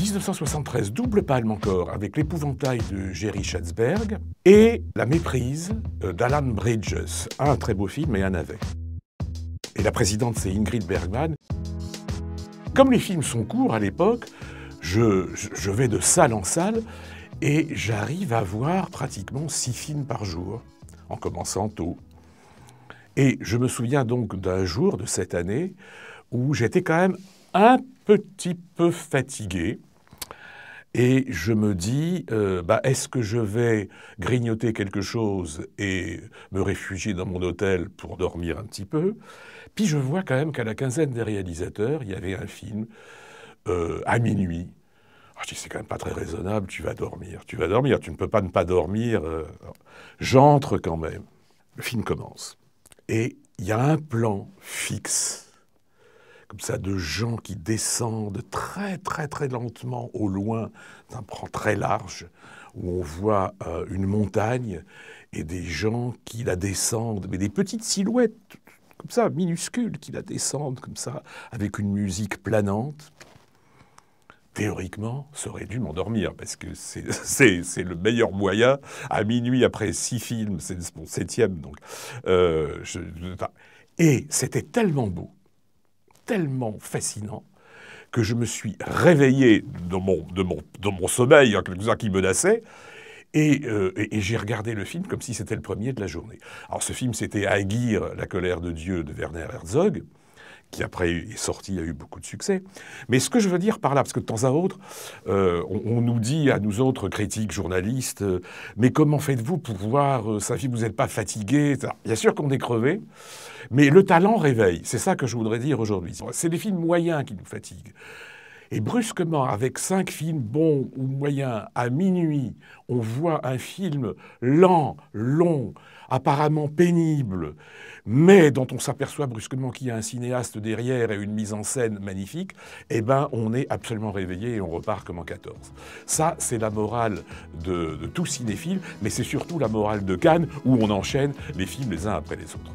1973, double palme encore, avec L'épouvantail de Jerry Schatzberg et La méprise d'Alan Bridges, un très beau film et un navet. Et la présidente, c'est Ingrid Bergman. Comme les films sont courts à l'époque, je vais de salle en salle et j'arrive à voir pratiquement 6 films par jour, en commençant tôt. Et je me souviens donc d'un jour de cette année où j'étais quand même un petit peu fatigué. Et je me dis, est-ce que je vais grignoter quelque chose et me réfugier dans mon hôtel pour dormir un petit peu? Puis je vois quand même qu'à la quinzaine des réalisateurs, il y avait un film à minuit. Alors je dis, c'est quand même pas très raisonnable, tu vas dormir, tu ne peux pas ne pas dormir. J'entre quand même. Le film commence. Et il y a un plan fixe, comme ça, de gens qui descendent très, très, très lentement au loin, d'un plan très large, où on voit une montagne et des gens qui la descendent, mais des petites silhouettes, comme ça, minuscules, qui la descendent, comme ça, avec une musique planante. Théoriquement, ça aurait dû m'endormir, parce que c'est le meilleur moyen, à minuit, après 6 films, c'est mon 7e, donc... Et c'était tellement beau, tellement fascinant, que je me suis réveillé de mon sommeil, quelque chose qui menaçait, et j'ai regardé le film comme si c'était le premier de la journée. Alors ce film, c'était Aguirre, la colère de Dieu de Werner Herzog, qui après est sorti, a eu beaucoup de succès. Mais ce que je veux dire par là, parce que de temps à autre, on nous dit à nous autres critiques, journalistes, mais comment faites-vous pour voir sa vie, vous n'êtes pas fatigué? Bien sûr qu'on est crevé, mais le talent réveille. C'est ça que je voudrais dire aujourd'hui. C'est les films moyens qui nous fatiguent. Et brusquement, avec 5 films bons ou moyens, à minuit, on voit un film lent, long, apparemment pénible, mais dont on s'aperçoit brusquement qu'il y a un cinéaste derrière et une mise en scène magnifique, eh ben, on est absolument réveillé et on repart comme en 14. Ça, c'est la morale de tout cinéphile, mais c'est surtout la morale de Cannes, où on enchaîne les films les uns après les autres.